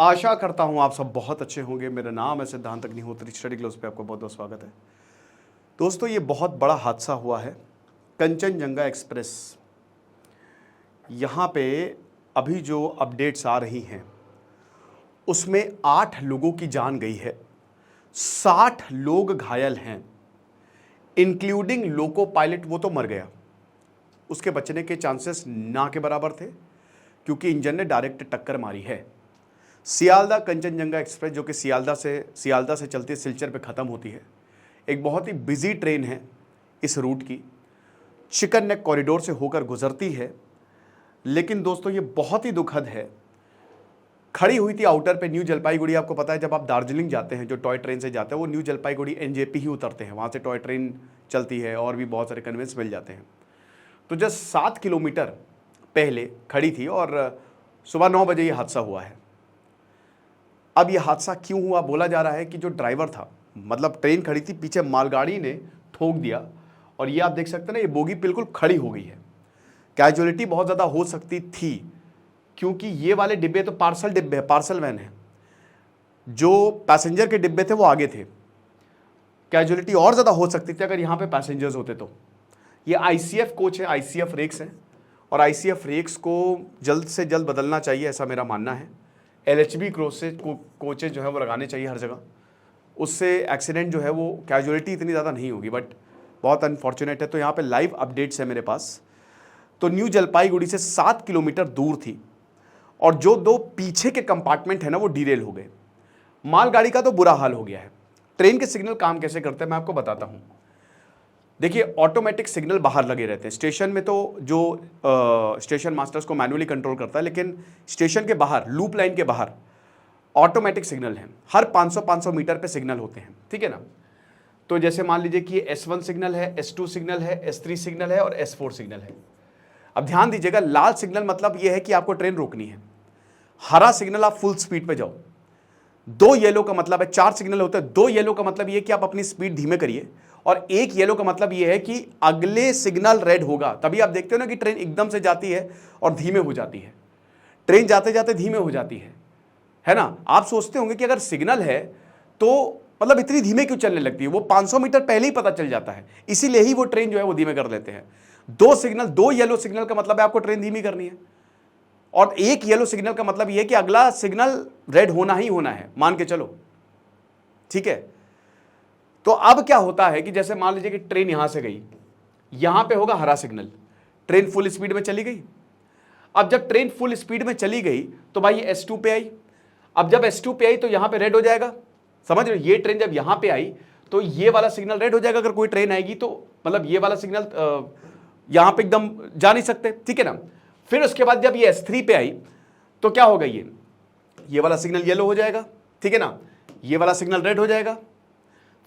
आशा करता हूं आप सब बहुत अच्छे होंगे। मेरा नाम है सिद्धांत अग्निहोत्री, स्टडी ग्लोब्स पे आपका बहुत बहुत स्वागत है। दोस्तों, ये बहुत बड़ा हादसा हुआ है कंचनजंगा एक्सप्रेस। यहाँ पे अभी जो अपडेट्स आ रही हैं उसमें 8 लोगों की जान गई है, 60 लोग घायल हैं, इंक्लूडिंग लोको पायलट। वो तो मर गया, उसके बचने के चांसेस ना के बराबर थे क्योंकि इंजन ने डायरेक्ट टक्कर मारी है। सियालदा कंचनजंगा एक्सप्रेस जो कि सियालदा से चलती सिलचर पे ख़त्म होती है, एक बहुत ही बिजी ट्रेन है। इस रूट की चिकन नेक कॉरिडोर से होकर गुजरती है। लेकिन दोस्तों, ये बहुत ही दुखद है। खड़ी हुई थी आउटर पे न्यू जलपाईगुड़ी। आपको पता है जब आप दार्जिलिंग जाते हैं, जो टॉय ट्रेन से जाते हैं वो न्यू जलपाईगुड़ी एनजेपी ही उतरते हैं, वहाँ से टॉय ट्रेन चलती है और भी बहुत सारे कन्वेंस मिल जाते हैं। तो जस्ट 7 किलोमीटर पहले खड़ी थी और सुबह 9 बजे ये हादसा हुआ है। अब ये हादसा क्यों हुआ? बोला जा रहा है कि जो ड्राइवर था, मतलब ट्रेन खड़ी थी, पीछे मालगाड़ी ने ठोक दिया और ये आप देख सकते हैं ना, ये बोगी बिल्कुल खड़ी हो गई है। कैजुअलिटी बहुत ज़्यादा हो सकती थी क्योंकि ये वाले डिब्बे तो पार्सल डिब्बे हैं, पार्सल वैन है। जो पैसेंजर के डिब्बे थे वो आगे थे। कैजुअलिटी और ज़्यादा हो सकती थी अगर यहाँ पे पैसेंजर्स होते तो। ये आईसीएफ कोच है, आईसीएफ रेक्स हैं और आईसीएफ रेक्स को जल्द से जल्द बदलना चाहिए, ऐसा मेरा मानना है। एलएचबी कोचेज जो है वो लगाने चाहिए हर जगह। उससे एक्सीडेंट जो है वो कैजुअलिटी इतनी ज़्यादा नहीं होगी, बट बहुत अनफॉर्चुनेट है। तो यहाँ पे लाइव अपडेट्स है मेरे पास। तो न्यू जलपाईगुड़ी से 7 किलोमीटर दूर थी और जो 2 पीछे के कंपार्टमेंट है ना वो डीरेल हो गए। मालगाड़ी का तो बुरा हाल हो गया है। ट्रेन के सिग्नल काम कैसे करते हैं मैं आपको बताता हूँ। देखिए, ऑटोमेटिक सिग्नल बाहर लगे रहते हैं। स्टेशन में तो जो स्टेशन मास्टर्स को मैनुअली कंट्रोल करता है, लेकिन स्टेशन के बाहर, लूप लाइन के बाहर ऑटोमेटिक सिग्नल हैं। हर 500-500 मीटर पे सिग्नल होते हैं, ठीक है ना। तो जैसे मान लीजिए कि S1 सिग्नल है, S2 सिग्नल है, S3 सिग्नल है और S4 सिग्नल है। अब ध्यान दीजिएगा, लाल सिग्नल मतलब यह है कि आपको ट्रेन रोकनी है। हरा सिग्नल आप फुल स्पीड पे जाओ। 2 येलो का मतलब है, 4 सिग्नल होते हैं। 2 येलो का मतलब यह है कि आप अपनी स्पीड धीमे करिए और 1 येलो का मतलब यह है कि अगले सिग्नल रेड होगा। तभी आप देखते हो ना कि ट्रेन एकदम से जाती है और धीमे हो जाती है। ट्रेन जाते जाते धीमे हो जाती है ना। आप सोचते होंगे कि अगर सिग्नल है तो मतलब इतनी धीमे क्यों चलने लगती है? वो 500 मीटर पहले ही पता चल जाता है, इसीलिए ही वो ट्रेन जो है वो धीमे कर देते हैं। 2 येलो सिग्नल का मतलब है आपको ट्रेन धीमी करनी है और 1 येलो सिग्नल का मतलब यह है कि अगला सिग्नल रेड होना ही होना है, मान के चलो, ठीक है। तो अब क्या होता है कि जैसे मान लीजिए कि ट्रेन यहां से गई, यहां पे होगा हरा सिग्नल, ट्रेन फुल स्पीड में चली गई। अब जब ट्रेन फुल स्पीड में चली गई तो भाई ये S2 पे आई। अब जब S2 पे आई तो यहां पे रेड हो जाएगा, समझ रहे हो। ये ट्रेन जब यहां पे आई तो ये वाला सिग्नल रेड हो जाएगा। अगर कोई ट्रेन आएगी तो मतलब ये वाला सिग्नल यहां पे एकदम जा नहीं सकते, ठीक है ना। फिर उसके बाद जब ये S3 पे आई तो क्या होगा, ये वाला सिग्नल येलो हो जाएगा, ठीक है ना। ये वाला सिग्नल रेड हो जाएगा।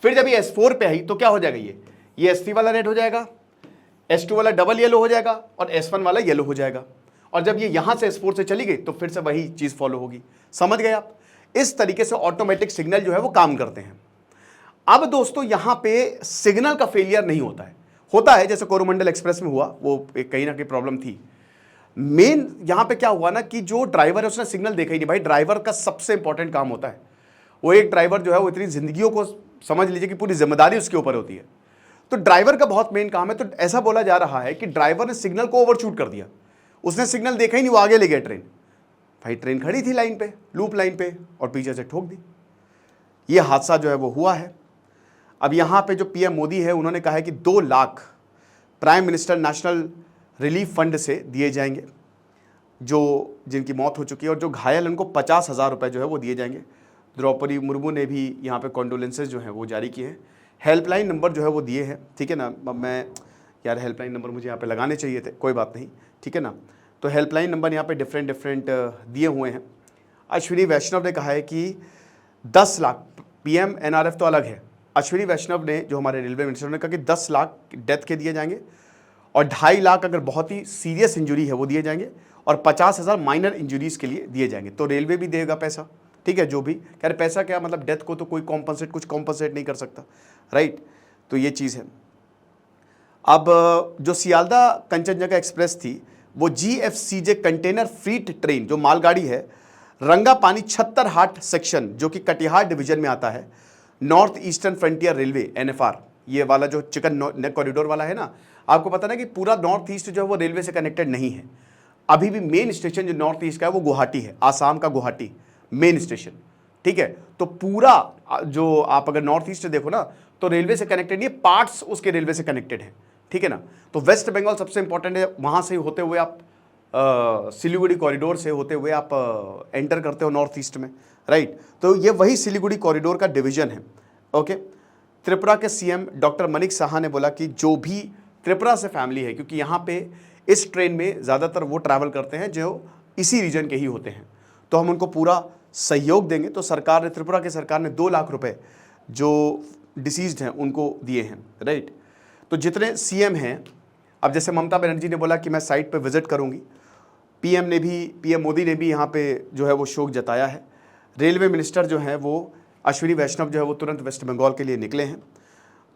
फिर जब ये S4 पे आई तो क्या हो जाएगा, ये S3 वाला रेड हो जाएगा, S2 वाला डबल येलो हो जाएगा और S1 वाला येलो हो जाएगा। और जब ये यहां से S4 से चली गई तो फिर से वही चीज फॉलो होगी। समझ गए आप? इस तरीके से ऑटोमेटिक सिग्नल जो है वो काम करते हैं। अब दोस्तों, यहां पे सिग्नल का फेलियर नहीं होता है जैसे कोरोमंडल एक्सप्रेस में हुआ, वो कहीं ना कहीं प्रॉब्लम थी। मेन यहां पे क्या हुआ ना कि जो ड्राइवर है उसने सिग्नल देखा ही नहीं। भाई, ड्राइवर का सबसे इंपॉर्टेंट काम होता है, वो एक ड्राइवर जो है वो इतनी जिंदगियों को समझ लीजिए कि पूरी जिम्मेदारी उसके ऊपर होती है। तो ड्राइवर का बहुत मेन काम है। तो ऐसा बोला जा रहा है कि ड्राइवर ने सिग्नल को ओवरशूट कर दिया। उसने सिग्नल देखा ही नहीं, वो आगे ले गया ट्रेन। भाई, ट्रेन खड़ी थी लाइन पे, लूप लाइन पे, और पीछे से ठोक दी। ये हादसा जो है वो हुआ है। अब यहाँ पे जो पीएम मोदी है उन्होंने कहा है कि 2 lakh prime minister national relief fund से दिए जाएंगे, जो जिनकी मौत हो चुकी है, और जो घायल उनको 50,000 रुपये जो है वो दिए जाएंगे। द्रौपदी मुर्मू ने भी यहाँ पे कॉन्डोलेंसेज जो हैं वो जारी किए हैं। हेल्पलाइन नंबर जो है वो दिए हैं, ठीक है ना। अब मैं यार हेल्पलाइन नंबर मुझे यहाँ पे लगाने चाहिए थे, कोई बात नहीं, ठीक है ना। तो हेल्पलाइन नंबर यहाँ पे डिफरेंट दिए हुए हैं। अश्विनी वैष्णव ने कहा है कि 10 लाख, PM NRF तो अलग है। अश्विनी वैष्णव ने, जो हमारे रेलवे मिनिस्टर ने, कहा कि 10 लाख डेथ के दिए जाएंगे और 2.5 लाख अगर बहुत ही सीरियस इंजरी है वो दिए जाएंगे और 50,000 माइनर इंजरीज के लिए दिए जाएंगे। तो रेलवे भी देगा पैसा, ठीक है। जो भी कह रहे पैसा क्या, मतलब डेथ को तो कोई कुछ कॉम्पनसेट नहीं कर सकता, राइट। तो ये चीज़ है। अब जो सियालदा कंचनजंगा एक्सप्रेस थी वो GFCJ कंटेनर फ्रीट ट्रेन, जो मालगाड़ी है, रंगापानी छत्तरहाट सेक्शन जो कि कटिहार डिवीजन में आता है, north eastern frontier railway NFR, ये वाला जो चिकन नेक कॉरिडोर वाला है ना, आपको पता ना कि पूरा नॉर्थ ईस्ट जो है वो रेलवे से कनेक्टेड नहीं है। अभी भी मेन स्टेशन जो नॉर्थ ईस्ट का है वो गुवाहाटी है, आसाम का गुवाहाटी मेन स्टेशन, ठीक है। तो पूरा जो आप अगर नॉर्थ ईस्ट देखो ना तो रेलवे से कनेक्टेड नहीं है, पार्ट्स उसके रेलवे से कनेक्टेड है, ठीक है ना। तो वेस्ट बंगाल सबसे इंपॉर्टेंट है, वहां से होते हुए आप सिलीगुड़ी कॉरिडोर से होते हुए आप एंटर करते हो नॉर्थ ईस्ट में, राइट। तो ये वही सिलीगुड़ी कॉरिडोर का डिवीजन है, ओके। त्रिपुरा के CM डॉक्टर मनिक साहा ने बोला कि जो भी त्रिपुरा से फैमिली है, क्योंकि यहाँ पे इस ट्रेन में ज़्यादातर वो ट्रैवल करते हैं जो इसी रीजन के ही होते हैं, तो हम उनको पूरा सहयोग देंगे। तो सरकार ने, त्रिपुरा की सरकार ने 2 लाख रुपए जो डिसीज्ड हैं उनको दिए हैं, राइट। तो जितने CM हैं, अब जैसे ममता बनर्जी ने बोला कि मैं साइट पे विजिट करूंगी, PM मोदी ने भी यहाँ पे जो है वो शोक जताया है। रेलवे मिनिस्टर जो हैं वो अश्विनी वैष्णव जो है वो तुरंत वेस्ट बंगाल के लिए निकले हैं।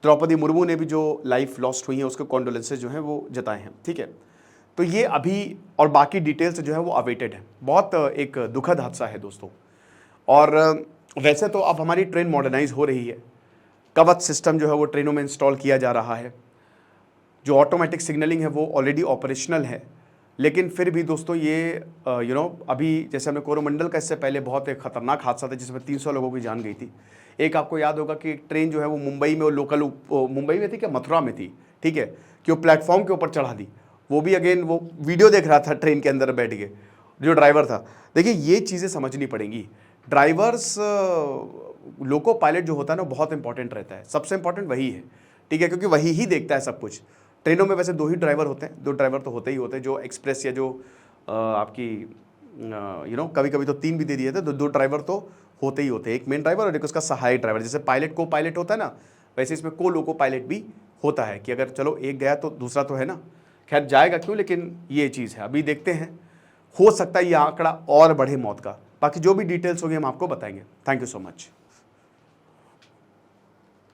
द्रौपदी मुर्मू ने भी जो लाइफ लॉस्ट हुई है उसके कॉन्डोलेंसेज जो हैं वो जताए हैं, ठीक है। तो ये अभी और बाकी डिटेल्स जो है वो अवेटेड है। बहुत एक दुखद हादसा है दोस्तों। और वैसे तो अब हमारी ट्रेन मॉडर्नाइज हो रही है, कवच सिस्टम जो है वो ट्रेनों में इंस्टॉल किया जा रहा है, जो ऑटोमेटिक सिग्नलिंग है वो ऑलरेडी ऑपरेशनल है। लेकिन फिर भी दोस्तों ये अभी जैसे हमने कोरोमंडल का इससे पहले बहुत एक खतरनाक हादसा था जिसमें 300 लोगों की जान गई थी। एक आपको याद होगा कि ट्रेन जो है वो मुंबई में, लोकल मुंबई में थी क्या, मथुरा में थी, ठीक है, कि वो प्लेटफॉर्म के ऊपर चढ़ा दी। वो भी अगेन वो वीडियो देख रहा था ट्रेन के अंदर बैठ के जो ड्राइवर था। देखिए ये चीज़ें समझनी पड़ेंगी। ड्राइवर्स, लोको पायलट जो होता है ना बहुत इंपॉर्टेंट रहता है, सबसे इंपॉर्टेंट वही है, ठीक है, क्योंकि वही ही देखता है सब कुछ। ट्रेनों में वैसे 2 ही ड्राइवर होते हैं, 2 ड्राइवर तो होते ही होते हैं, जो एक्सप्रेस या जो आपकी कभी कभी तो 3 भी दे दिए थे, तो 2 ड्राइवर तो होते ही होते हैं, एक मेन ड्राइवर और एक उसका सहायक ड्राइवर। जैसे पायलट को पायलट होता है ना, वैसे इसमें को लोको पायलट भी होता है कि अगर चलो एक गया तो दूसरा तो है ना, खैर जाएगा क्यों, लेकिन ये चीज़ है। अभी देखते हैं, हो सकता है ये आंकड़ा और बढ़े मौत का। बाकी जो भी डिटेल्स होगी हम आपको बताएंगे। Thank you so much.